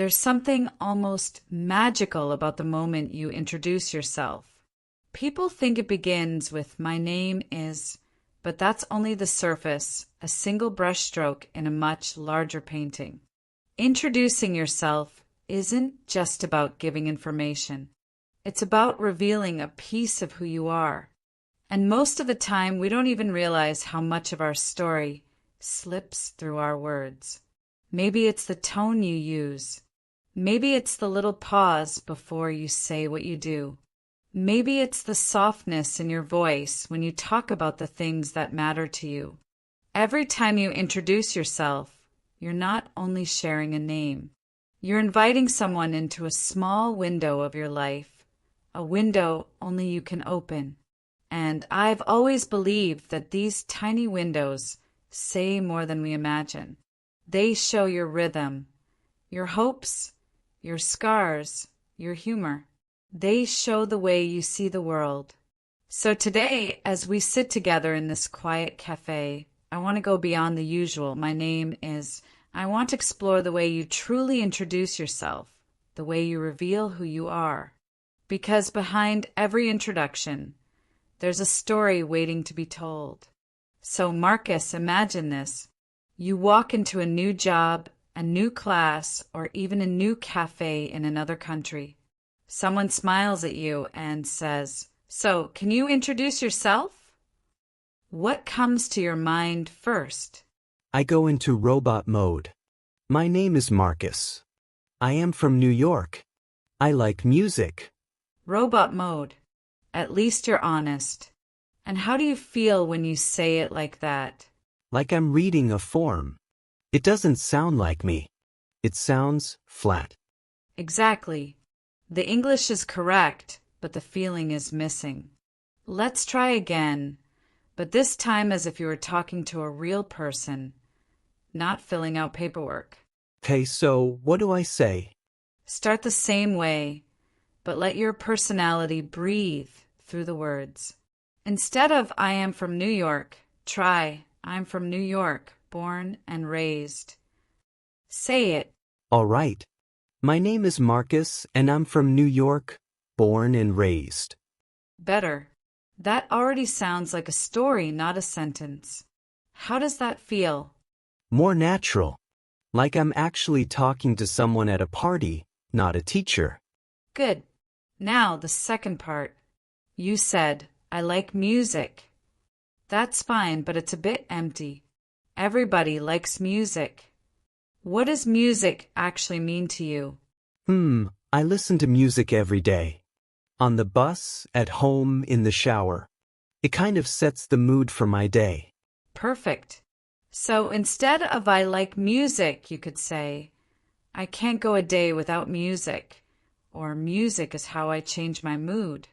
There's something almost magical about the moment you introduce yourself. People think it begins with, "My name is," but that's only the surface, a single brushstroke in a much larger painting. Introducing yourself isn't just about giving information. It's about revealing a piece of who you are. And most of the time, we don't even realize how much of our story slips through our words. Maybe it's the tone you use. Maybe it's the little pause before you say what you do. Maybe it's the softness in your voice when you talk about the things that matter to you. Every time you introduce yourself, you're not only sharing a name. You're inviting someone into a small window of your life, a window only you can open. And I've always believed that these tiny windows say more than we imagine. They show your rhythm, your hopes, your scars, your humor. They show the way you see the world. So today, as we sit together in this quiet cafe, I want to go beyond the usual. My name is. I want to explore the way you truly introduce yourself, the way you reveal who you are. Because behind every introduction, there's a story waiting to be told. So Marcus, imagine this. You walk into a new job, a new class, or even a new cafe in another country. Someone smiles at you and says, "So, can you introduce yourself?" What comes to your mind first? I go into robot mode. My name is Marcus. I am from New York. I like music. Robot mode. At least you're honest. And how do you feel when you say it like that? Like I'm reading a form. It doesn't sound like me. It sounds flat. Exactly. The English is correct, but the feeling is missing. Let's try again, but this time as if you were talking to a real person, not filling out paperwork. Okay, so what do I say? Start the same way, but let your personality breathe through the words. Instead of "I am from New York," try "I'm from New York, born and raised." Say it. All right. My name is Marcus, and I'm from New York, born and raised. Better. That already sounds like a story, not a sentence. How does that feel? More natural. Like I'm actually talking to someone at a party, not a teacher. Good. Now the second part. You said, "I like music." That's fine, but it's a bit empty. Everybody likes music. What does music actually mean to you? I listen to music every day. On the bus, at home, in the shower. It kind of sets the mood for my day. Perfect. So instead of "I like music," you could say, "I can't go a day without music," or "Music is how I change my mood."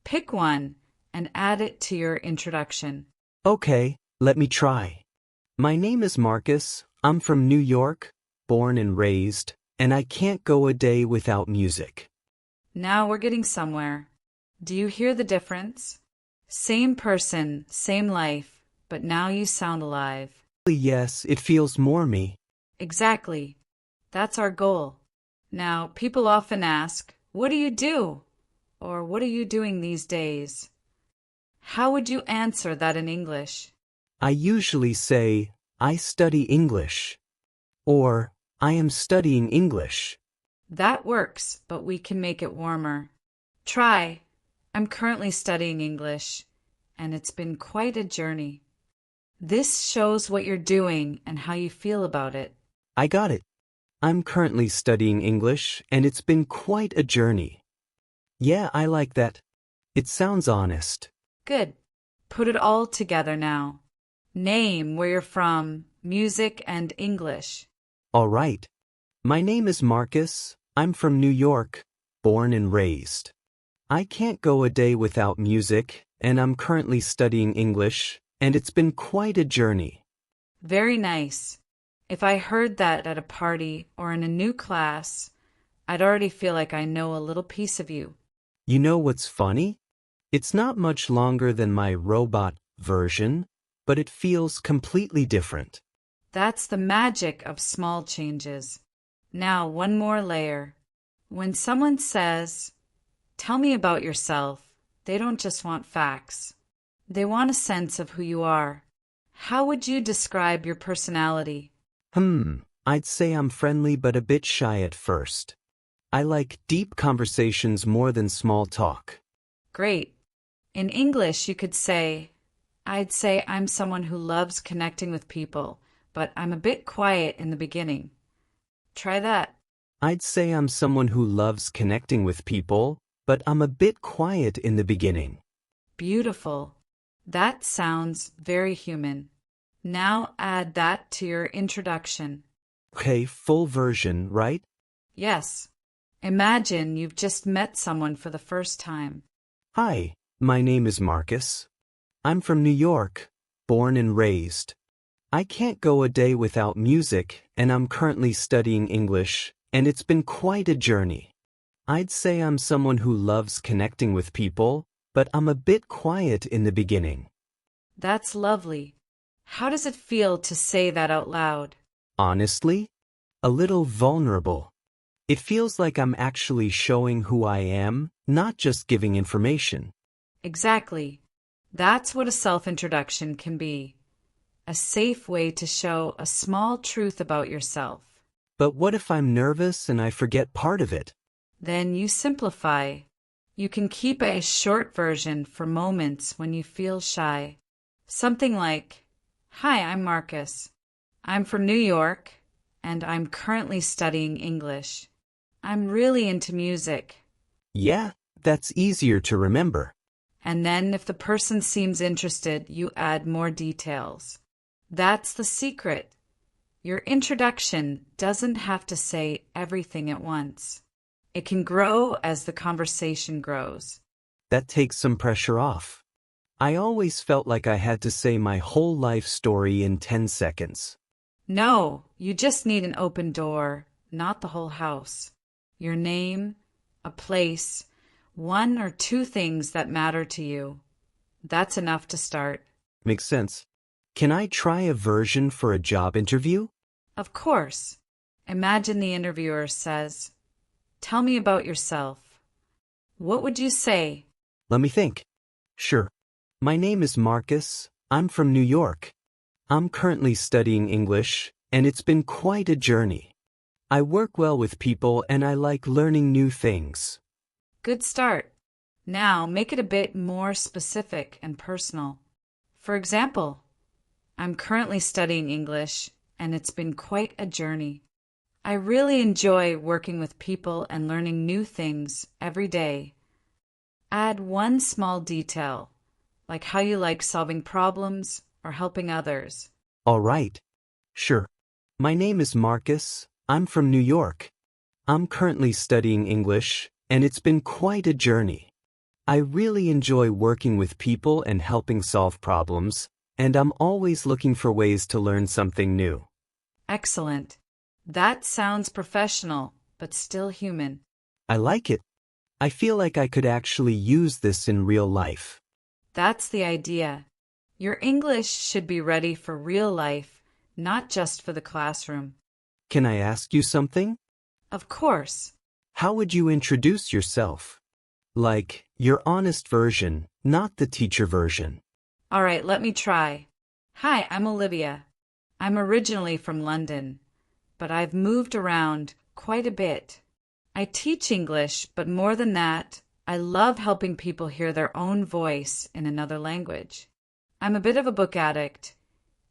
Pick one and add it to your introduction. Okay, let me try. My name is Marcus. I'm from New York, born and raised, and I can't go a day without music. Now we're getting somewhere. Do you hear the difference? Same person, same life, but now you sound alive. Yes, it feels more me. Exactly. That's our goal. Now, people often ask, "What do you do?" Or "What are you doing these days?" How would you answer that in English? I usually say, I study English. Or, I am studying English. That works, but we can make it warmer. Try, "I'm currently studying English, and it's been quite a journey." This shows what you're doing and how you feel about it. I got it. I'm currently studying English, and it's been quite a journey. Yeah, I like that. It sounds honest. Good. Put it all together now. Name, where you're from, music, and English. All right. My name is Marcus. I'm from New York, born and raised. I can't go a day without music, and I'm currently studying English, and it's been quite a journey. Very nice. If I heard that at a party or in a new class, I'd already feel like I know a little piece of you. You know what's funny? It's not much longer than my robot version, but it feels completely different. That's the magic of small changes. Now, one more layer. When someone says, "Tell me about yourself," they don't just want facts. They want a sense of who you are. How would you describe your personality? I'd say I'm friendly but a bit shy at first. I like deep conversations more than small talk. Great. In English, you could say, I'd say I'm someone who loves connecting with people, but I'm a bit quiet in the beginning. Try that. I'd say I'm someone who loves connecting with people, but I'm a bit quiet in the beginning. Beautiful. That sounds very human. Now add that to your introduction. Okay, full version, right? Yes. Imagine you've just met someone for the first time. Hi, my name is Marcus. I'm from New York, born and raised. I can't go a day without music, and I'm currently studying English, and it's been quite a journey. I'd say I'm someone who loves connecting with people, but I'm a bit quiet in the beginning. That's lovely. How does it feel to say that out loud? Honestly, a little vulnerable. It feels like I'm actually showing who I am, not just giving information. Exactly. That's what a self-introduction can be. A safe way to show a small truth about yourself. But what if I'm nervous and I forget part of it? Then you simplify. You can keep a short version for moments when you feel shy. Something like, "Hi, I'm Marcus. I'm from New York, and I'm currently studying English. I'm really into music." Yeah, that's easier to remember. And then if the person seems interested, you add more details. That's the secret. Your introduction doesn't have to say everything at once. It can grow as the conversation grows. That takes some pressure off. I always felt like I had to say my whole life story in 10 seconds. No, you just need an open door, not the whole house. Your name, a place, one or two things that matter to you. That's enough to start. Makes sense. Can I try a version for a job interview? Of course. Imagine the interviewer says, "Tell me about yourself." What would you say? Let me think. Sure. My name is Marcus. I'm from New York. I'm currently studying English, and it's been quite a journey. I work well with people and I like learning new things. Good start. Now make it a bit more specific and personal. For example, I'm currently studying English, and it's been quite a journey. I really enjoy working with people and learning new things every day. Add one small detail, like how you like solving problems or helping others. All right. Sure. My name is Marcus. I'm from New York. I'm currently studying English, and it's been quite a journey. I really enjoy working with people and helping solve problems, and I'm always looking for ways to learn something new. Excellent. That sounds professional, but still human. I like it. I feel like I could actually use this in real life. That's the idea. Your English should be ready for real life, not just for the classroom. Can I ask you something? Of course. How would you introduce yourself? Like, your honest version, not the teacher version. All right, let me try. Hi, I'm Olivia. I'm originally from London, but I've moved around quite a bit. I teach English, but more than that, I love helping people hear their own voice in another language. I'm a bit of a book addict,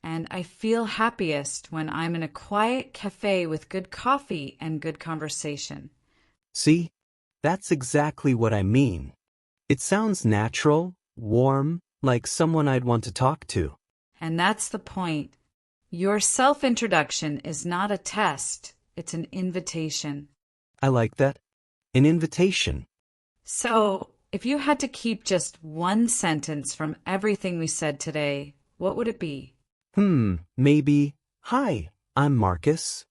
and I feel happiest when I'm in a quiet cafe with good coffee and good conversation. See? That's exactly what I mean. It sounds natural, warm, like someone I'd want to talk to. And that's the point. Your self-introduction is not a test, it's an invitation. I like that. An invitation. So, if you had to keep just one sentence from everything we said today, what would it be? Maybe, "Hi, I'm Marcus.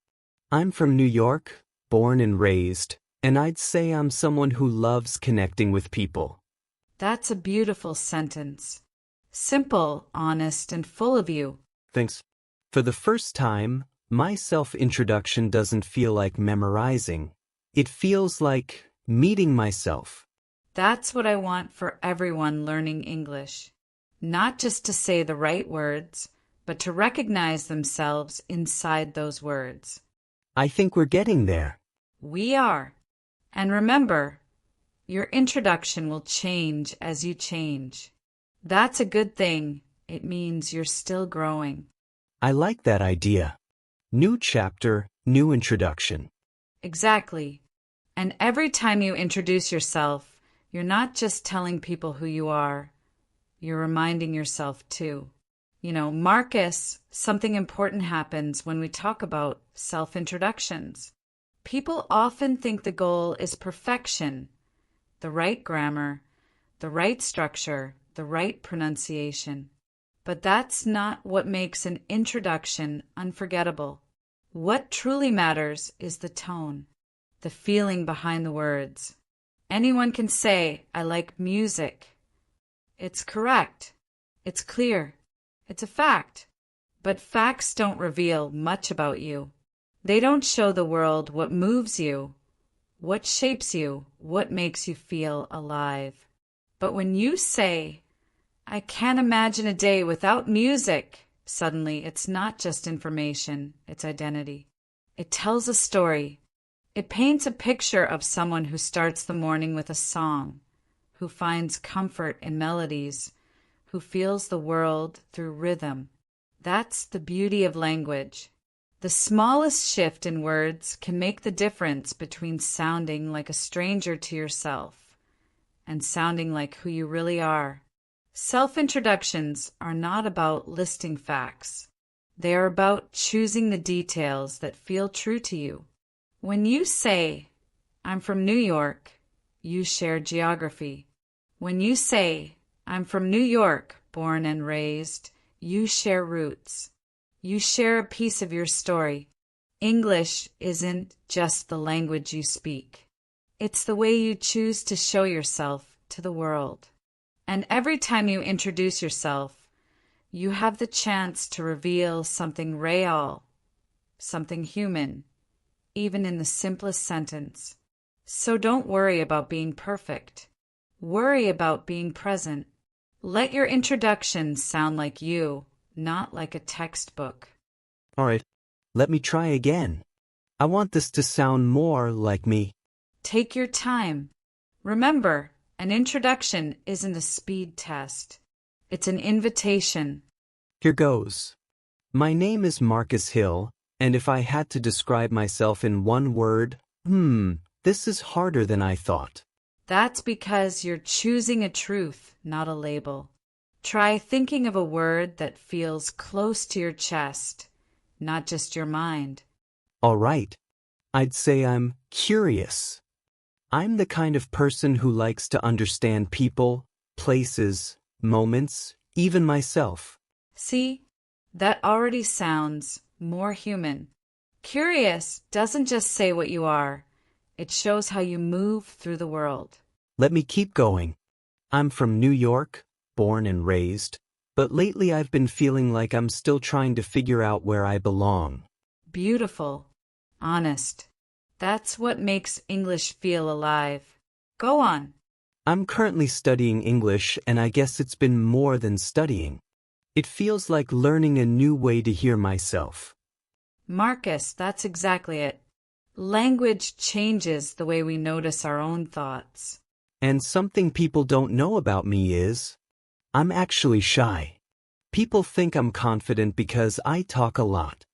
I'm from New York, born and raised, and I'd say I'm someone who loves connecting with people." That's a beautiful sentence. Simple, honest, and full of you. Thanks. For the first time, My self-introduction doesn't feel like memorizing. It feels like meeting myself. That's what I want for everyone learning English. Not just to say the right words, but to recognize themselves inside those words. I think we're getting there. We are. And remember, your introduction will change as you change. That's a good thing. It means you're still growing. I like that idea. New chapter, new introduction. Exactly. And every time you introduce yourself, you're not just telling people who you are, you're reminding yourself too. Marcus, something important happens when we talk about self-introductions. People often think the goal is perfection, the right grammar, the right structure, the right pronunciation. But that's not what makes an introduction unforgettable. What truly matters is the tone, the feeling behind the words. Anyone can say, "I like music." It's correct. It's clear. It's a fact. But facts don't reveal much about you. They don't show the world what moves you, what shapes you, what makes you feel alive. But when you say, "I can't imagine a day without music," suddenly it's not just information, it's identity. It tells a story. It paints a picture of someone who starts the morning with a song, who finds comfort in melodies, who feels the world through rhythm. That's the beauty of language. The smallest shift in words can make the difference between sounding like a stranger to yourself and sounding like who you really are. Self-introductions are not about listing facts. They are about choosing the details that feel true to you. When you say, "I'm from New York," you share geography. When you say, "I'm from New York, born and raised," you share roots. You share a piece of your story. English isn't just the language you speak. It's the way you choose to show yourself to the world. And every time you introduce yourself, you have the chance to reveal something real, something human, even in the simplest sentence. So don't worry about being perfect. Worry about being present. Let your introduction sound like you, not like a textbook. All right, let me try again. I want this to sound more like me. Take your time. Remember, an introduction isn't a speed test. It's an invitation. Here goes. My name is Marcus Hill, and if I had to describe myself in one word, this is harder than I thought. That's because you're choosing a truth, not a label. Try thinking of a word that feels close to your chest, not just your mind. All right. I'd say I'm curious. I'm the kind of person who likes to understand people, places, moments, even myself. See? That already sounds more human. Curious doesn't just say what you are. It shows how you move through the world. Let me keep going. I'm from New York, born and raised, but lately I've been feeling like I'm still trying to figure out where I belong. Beautiful. Honest. That's what makes English feel alive. Go on. I'm currently studying English, and I guess it's been more than studying. It feels like learning a new way to hear myself. Marcus, that's exactly it. Language changes the way we notice our own thoughts. And something people don't know about me is, I'm actually shy. People think I'm confident because I talk a lot.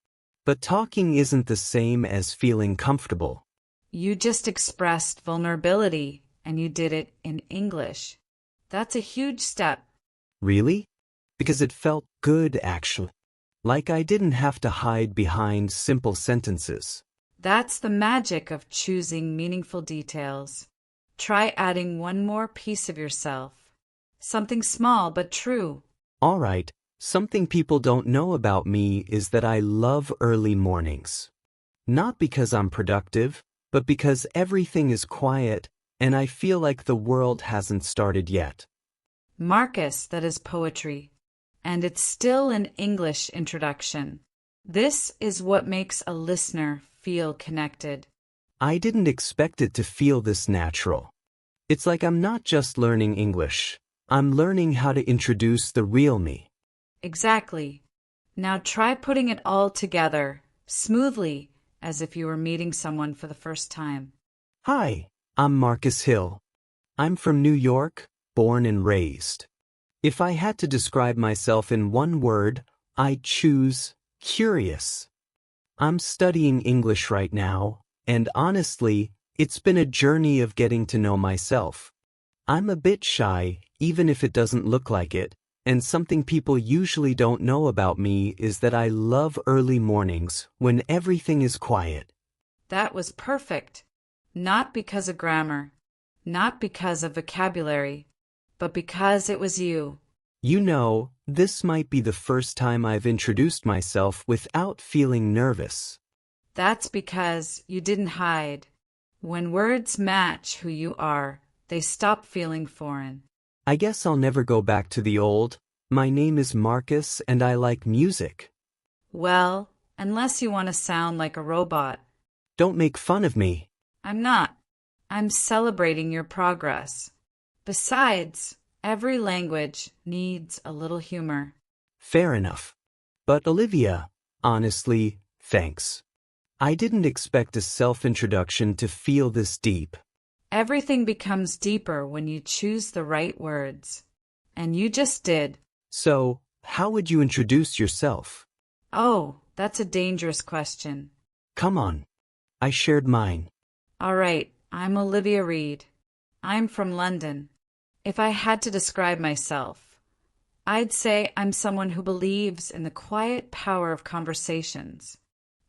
But talking isn't the same as feeling comfortable. You just expressed vulnerability, and you did it in English. That's a huge step. Really? Because it felt good, actually. Like I didn't have to hide behind simple sentences. That's the magic of choosing meaningful details. Try adding one more piece of yourself. Something small but true. All right, something people don't know about me is that I love early mornings. Not because I'm productive, but because everything is quiet and I feel like the world hasn't started yet. Marcus, that is poetry. And it's still an English introduction. This is what makes a listener feel connected. I didn't expect it to feel this natural. It's like I'm not just learning English. I'm learning how to introduce the real me. Exactly. Now try putting it all together, smoothly, as if you were meeting someone for the first time. Hi, I'm Marcus Hill. I'm from New York, born and raised. If I had to describe myself in one word, I'd choose curious. I'm studying English right now, and honestly, it's been a journey of getting to know myself. I'm a bit shy, even if it doesn't look like it, and something people usually don't know about me is that I love early mornings when everything is quiet. That was perfect. Not because of grammar, not because of vocabulary, but because it was you. You know, this might be the first time I've introduced myself without feeling nervous. That's because you didn't hide. When words match who you are, they stop feeling foreign. I guess I'll never go back to the old, my name is Marcus and I like music. Well, unless you want to sound like a robot. Don't make fun of me. I'm not. I'm celebrating your progress. Besides, every language needs a little humor. Fair enough. But Olivia, honestly, thanks. I didn't expect a self-introduction to feel this deep. Everything becomes deeper when you choose the right words. And you just did. So, how would you introduce yourself? Oh, that's a dangerous question. Come on. I shared mine. All right, I'm Olivia Reed. I'm from London. If I had to describe myself, I'd say I'm someone who believes in the quiet power of conversations.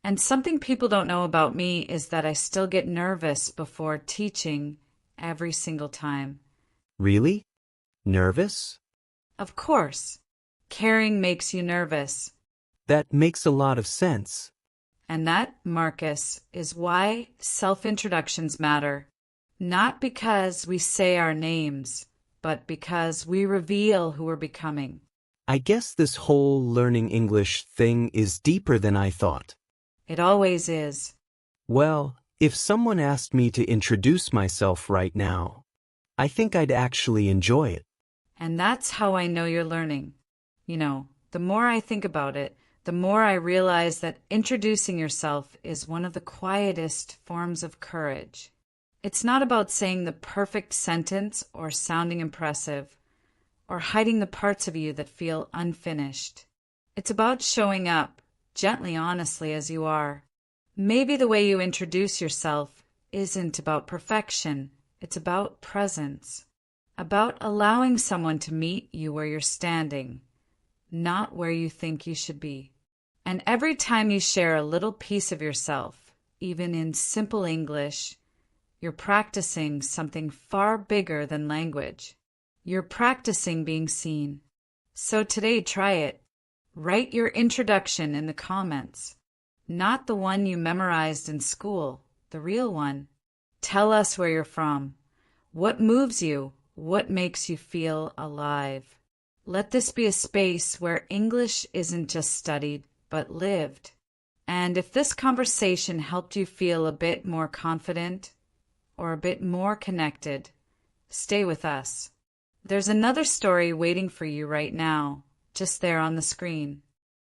And something people don't know about me is that I still get nervous before teaching every single time. Really? Nervous? Of course, caring makes you nervous. That makes a lot of sense. And that, Marcus, is why self-introductions matter. Not because we say our names, but because we reveal who we're becoming. I guess this whole learning English thing is deeper than I thought. It always is. Well, if someone asked me to introduce myself right now, I think I'd actually enjoy it. And that's how I know you're learning. You know, the more I think about it, the more I realize that introducing yourself is one of the quietest forms of courage. It's not about saying the perfect sentence or sounding impressive, or hiding the parts of you that feel unfinished. It's about showing up, gently, honestly, as you are. Maybe the way you introduce yourself isn't about perfection, it's about presence. About allowing someone to meet you where you're standing, not where you think you should be. And every time you share a little piece of yourself, even in simple English, you're practicing something far bigger than language. You're practicing being seen. So today, try it. Write your introduction in the comments. Not the one you memorized in school, the real one. Tell us where you're from. What moves you? What makes you feel alive? Let this be a space where English isn't just studied, but lived. And if this conversation helped you feel a bit more confident or a bit more connected, stay with us. There's another story waiting for you right now, just there on the screen.